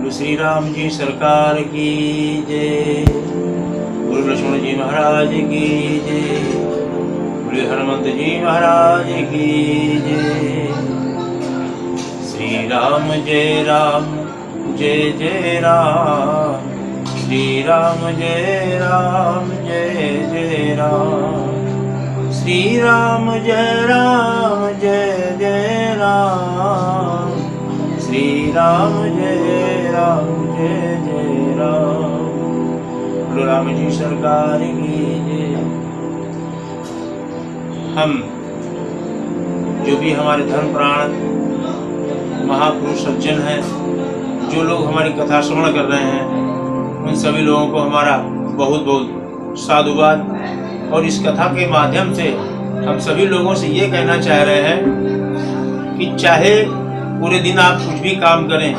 बोलो श्री राम जी सरकार की जय। बोलो लक्ष्मण जी महाराज की जय। बोलो हनुमंत जी महाराज की जय। श्री राम जय जय राम। श्री राम जय जय राम। श्री राम जय जय राम। श्री राम जय जय राम। बोलो राम जी सरकार की जय। हम जो भी हमारे धर्म प्राण महापुरुष सज्जन हैं, जो लोग हमारी कथा श्रवण कर रहे हैं, उन सभी लोगों को हमारा बहुत बहुत साधुवाद। और इस कथा के माध्यम से हम सभी लोगों से ये कहना चाह रहे हैं कि चाहे पूरे दिन आप कुछ भी काम करें,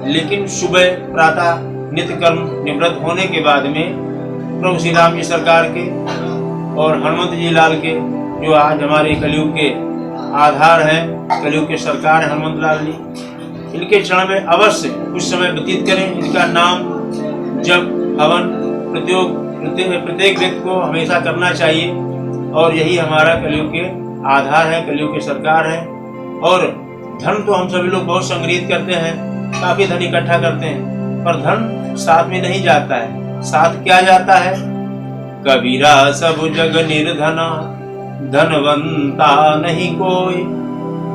लेकिन सुबह प्रातः नित्य कर्म निवृत्त होने के बाद में प्रभु श्री राम जी सरकार के और हनुमंत जी लाल के, जो आज हमारे कलयुग के आधार हैं, कलयुग के सरकार है हनुमंत लाल जी, इनके चरण में अवश्य कुछ समय व्यतीत करें। इनका नाम जब हवन प्रत्येक व्यक्ति को हमेशा करना चाहिए। और यही हमारा कलयुग के आधार है, कलयुग के सरकार है। और धन तो हम सभी लोग बहुत संग्रहित करते हैं, काफी धन इकट्ठा करते हैं, पर धन साथ में नहीं जाता है। साथ क्या जाता है? कबीरा सब जग निर्धना, धनवंता नहीं कोई।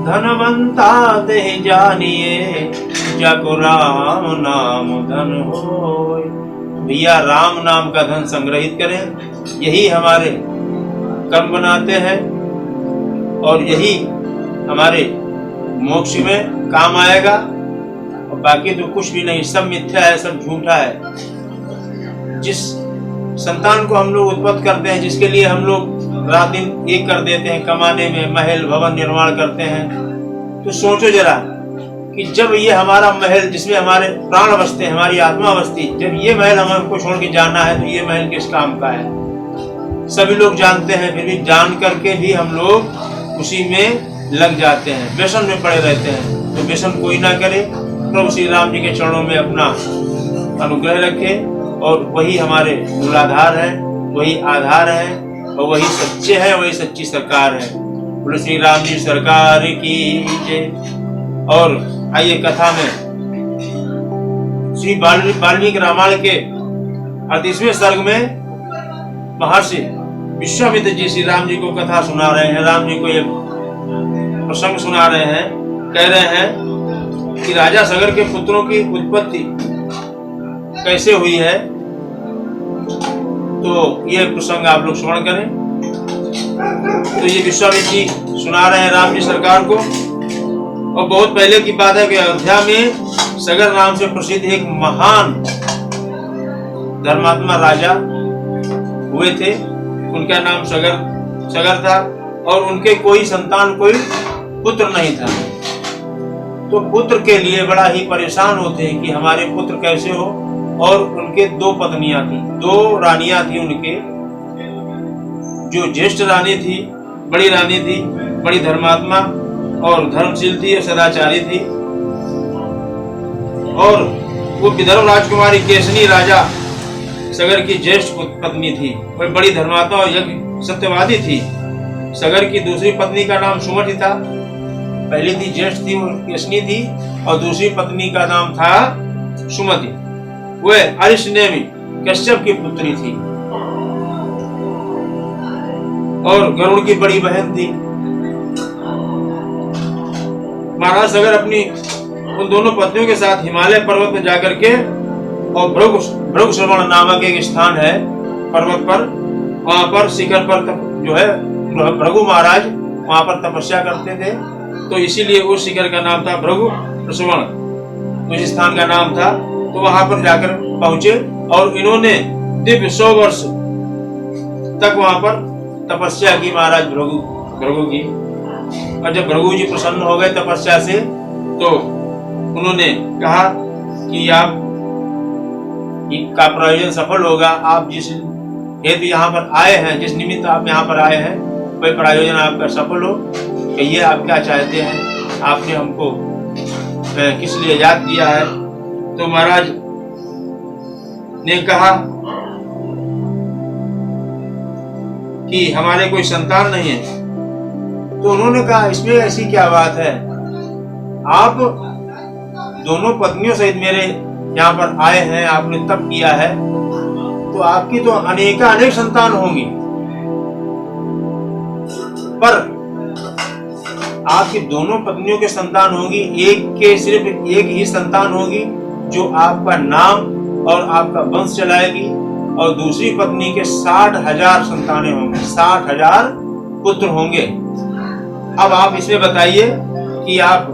धनवंता ते जानिए, जगो राम नाम धन होय। भैया राम नाम का धन संग्रहित करें, यही हमारे कर्म बनाते हैं और यही हमारे मोक्ष में काम आएगा। और बाकी तो कुछ भी नहीं, सब मिथ्या है, सब झूठा है। जिस संतान को हम लोग उत्पन्न करते हैं, जिसके लिए हम लोग रात दिन एक कर देते हैं, कमाने में महल भवन निर्माण करते हैं, तो सोचो जरा कि जब ये हमारा महल, जिसमें हमारे प्राण बसते हैं, हमारी आत्मा बसती, जब ये महल हमको छोड़ के जाना है, तो ये महल किस काम का है? सभी लोग जानते हैं, फिर भी जान करके भी हम लोग उसी में लग जाते हैं, व्यसन में पड़े रहते हैं। तो व्यसन कोई ना करे, प्रभु श्री राम जी के चरणों में अपना अनुग्रह रखे। और वही हमारे मूलाधार है, वही आधार है, और वही सच्चे हैं, वही सच्ची सरकार है। बोलो श्री राम जी सरकार की जय। और आइए कथा में श्री वाल्मीकि रामायण के 38वें सर्ग में महर्षि विश्वामित्र जी श्री राम जी को कथा सुना रहे हैं। राम जी को ये प्रसंग सुना रहे हैं, कह रहे हैं कि राजा सगर के पुत्रों की उत्पत्ति कैसे हुई है। तो ये प्रसंग आप लोग श्रवण करें। तो ये विश्वामित्र जी सुना रहे हैं राम जी सरकार को। और बहुत पहले की बात है कि अयोध्या में सगर नाम से प्रसिद्ध एक महान धर्मात्मा राजा हुए थे। उनका नाम सगर था और उनके कोई संतान, कोई पुत्र नहीं था। तो पुत्र के लिए बड़ा ही परेशान होते हैं कि हमारे पुत्र कैसे हो। और उनके दो पत्नियां थी, दो रानियां थी उनके। जो ज्येष्ठ रानी थी, बड़ी रानी थी, बड़ी धर्मात्मा और धर्मशील थी और सदाचारी थी। और वो विदर्भ राजकुमारी केसनी राजा सगर की ज्येष्ठ पत्नी थी। वह बड़ी धर्मात्मा और यज्ञ सत्यवादी थी। सगर की दूसरी पत्नी का नाम सुमति था। पहली थी ज्येष्ठ थी, वो केसनी थी, और दूसरी पत्नी का नाम था सुमति। वह अरिष्टनेमि कश्यप की पुत्री थी और गरुड़ की बड़ी बहन थी। महाराज सगर अपनी उन दोनों पत्नियों के साथ हिमालय पर्वत में जाकर के, और भृगु श्रवण नामक एक स्थान है पर्वत पर, वहां पर शिखर पर जो है भृगु महाराज वहां पर तपस्या करते थे। तो इसीलिए उस शिखर का नाम था भृगु श्रवण, उस स्थान का नाम था। तो वहां पर जाकर पहुंचे और इन्होंने दिव्य 100 वर्ष तक वहां पर तपस्या की महाराज भृगु की। और जब भृगु जी प्रसन्न हो गए तपस्या से, तो उन्होंने कहा कि आप का प्रयोजन सफल होगा। आप जिस हेतु यहाँ पर आए हैं, जिस निमित्त आप यहाँ पर आए हैं, वही प्रयोजन आपका सफल हो। कहिए आप क्या चाहते हैं, आपने हमको किस लिए याद किया है। तो महाराज ने कहा कि हमारे कोई संतान नहीं है। तो उन्होंने कहा इसमें ऐसी क्या बात है, आप दोनों पत्नियों सहित मेरे यहाँ पर आए हैं, आपने तप किया है, तो आपकी तो अनेक संतान होंगी, पर आपकी दोनों पत्नियों के संतान होंगी, एक के सिर्फ एक ही संतान होगी जो आपका नाम और आपका वंश चलाएगी, और दूसरी पत्नी के 60,000 संतानें होंगी, 60,000 पुत्र होंगे। अब आप इसमें बताइए कि आप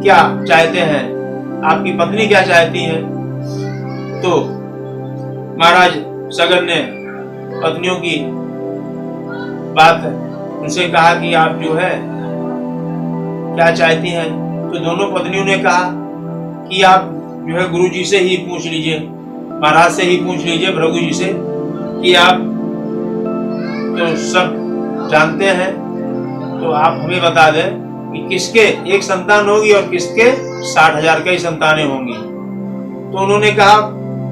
क्या चाहते हैं, आपकी पत्नी क्या चाहती है। तो महाराज सगर ने पत्नियों की बात उनसे कहा कि आप जो है क्या चाहती हैं। तो दोनों पत्नियों ने कहा कि आप जो है गुरु जी से ही पूछ लीजिए, महाराज से ही पूछ लीजिए, भृगु जी से, कि आप तो सब जानते हैं, तो आप हमें बता दें कि किसके एक संतान होगी और किसके 60,000 कई संतानें होंगी। तो उन्होंने कहा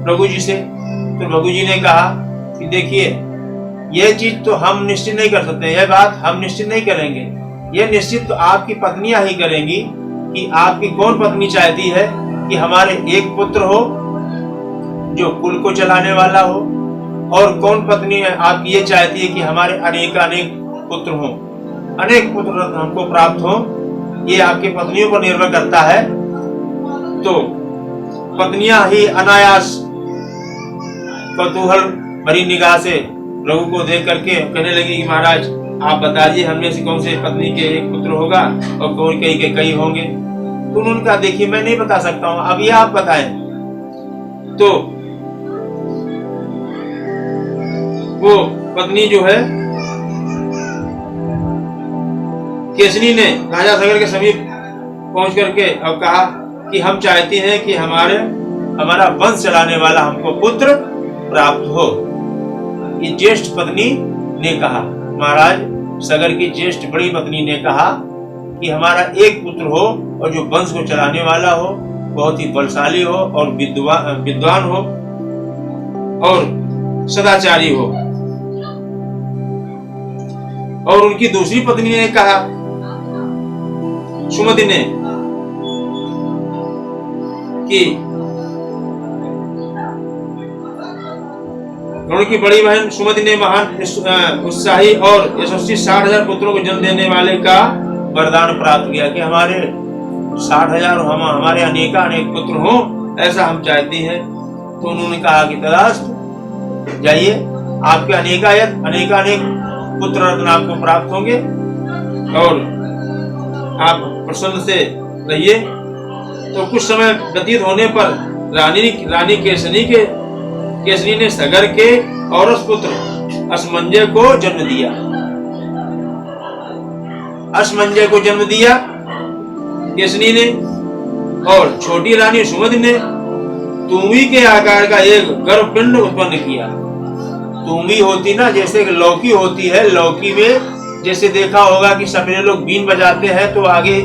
भृगु जी से। तो भृगु जी ने कहा कि देखिए, यह चीज तो हम निश्चित नहीं कर सकते, यह बात हम निश्चित नहीं करेंगे, यह निश्चित तो आपकी पत्नियां ही करेंगी कि आपकी कौन पत्नी चाहती है कि हमारे एक पुत्र हो जो कुल को चलाने वाला हो, और कौन पत्नी है आपकी ये चाहती है कि हमारे अनेक पुत्र हों, अनेक पुत्र हमको प्राप्त हो। ये आपकी पत्नियों पर निर्भर करता है। तो पत्नियां ही अनायास कौतूहल भरी निगाह से रघु को देख करके कहने लगी कि महाराज आप बता दीजिए हमें से कौन से पत्नी के एक पुत्र होगा और कौन कई के कई होंगे। तो उन्होंने कहा देखिए मैं नहीं बता सकता हूं, अब ये आप बताएं। तो वो पत्नी जो है केसरी ने राजा सगर के समीप पहुंच करके अब कहा कि हम चाहते हैं कि हमारा वंश चलाने वाला हमको पुत्र प्राप्त हो। ये ज्येष्ठ पत्नी ने कहा, महाराज सगर की ज्येष्ठ बड़ी पत्नी ने कहा कि हमारा एक पुत्र हो और जो वंश को चलाने वाला हो, बहुत ही बलशाली हो और विद्वान हो और सदाचारी हो। और उनकी दूसरी पत्नी ने कहा, सुमति ने, कि उनकी बड़ी बहन सुमति ने महान उत्साही और यशस्वी 60,000 पुत्रों को जन्म देने वाले का वरदान प्राप्त किया कि हमारे 60,000 हमारे अनेक पुत्र हो, ऐसा हम चाहते हैं। तो उन्होंने कहा कि तथास्तु, जाइए आपके अनेक पुत्र रत्न आपको प्राप्त होंगे और आप प्रसन्न से रहिए। तो कुछ समय व्यतीत होने पर रानी केसरी ने सगर के औरस पुत्र असमंजय को जन्म दिया। असमंजय को जन्म दिया केसरी ने, और छोटी रानी सुमति ने तुम्बी के आकार का एक गर्भपिंड उत्पन्न किया। तुम्बी होती ना, जैसे लौकी होती है, लौकी में जैसे देखा होगा कि सवेरे लोग बीन बजाते हैं तो आगे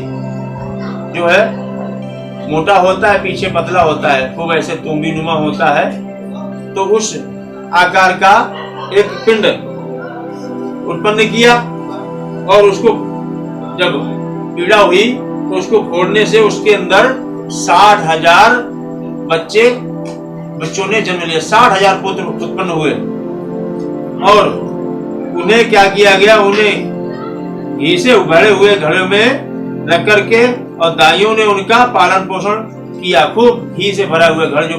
जो है मोटा होता है, पीछे पतला होता है, वो वैसे तुम्बी नुमा होता है। तो उस आकार का एक पिंड उत्पन्न किया, और उसको जब पीड़ा हुई तो उसको फोड़ने से उसके अंदर 60,000 बच्चों ने जन्म लिया, 60,000 पुत्र उत्पन्न हुए। और उन्हें क्या किया गया, उन्हें घी से उभरे हुए घड़े में रख करके, और दाइयों ने उनका पालन पोषण किया। खूब घी से भरा हुआ घड़ जो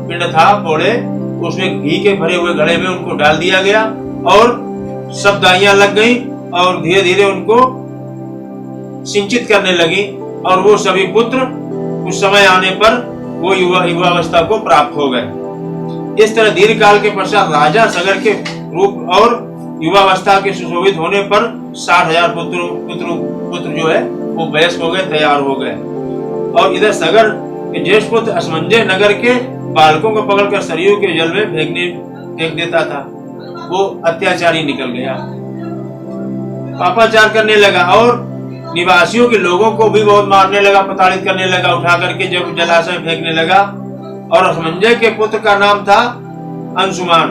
पिंड था फोड़े, उसमें घी के भरे हुए घड़े में उनको डाल दिया गया, और सब दाइयां लग गई और धीरे धीरे उनको सिंचित करने लगी, और वो सभी पुत्र कुछ समय आने पर वो युवावस्था को प्राप्त हो गए। इस तरह दीर्घ काल के पश्चात राजा सगर के रूप और युवावस्था के सुशोभित होने पर 60,000 पुत्र जो है वो वयस्क हो गए, तैयार हो गए। और इधर सगर के ज्येष्ठ पुत्र असमंजय नगर के बालकों को पकड़कर सरयू के जल में फेंक देता था। वो अत्याचारी निकल गया, पापाचार करने लगा, और निवासियों के लोगों को भी बहुत मारने लगा, प्रताड़ित करने लगा, उठा करके जब जलाशय में फेंकने लगा। और असमंजय के पुत्र का नाम था अंशुमान।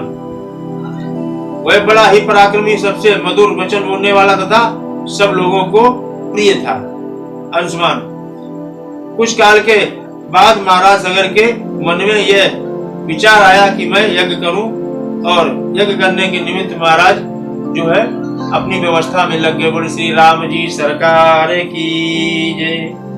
वह बड़ा ही पराक्रमी, सबसे मधुर वचन बोलने वाला तथा सब लोगों को प्रिय था अंशुमान। कुछ काल के बाद महाराज सगर के मन में यह विचार आया कि मैं यज्ञ करूं, और यज्ञ करने के निमित्त महाराज जो है अपनी व्यवस्था में लग गए। बोले श्री राम जी सरकार की जय।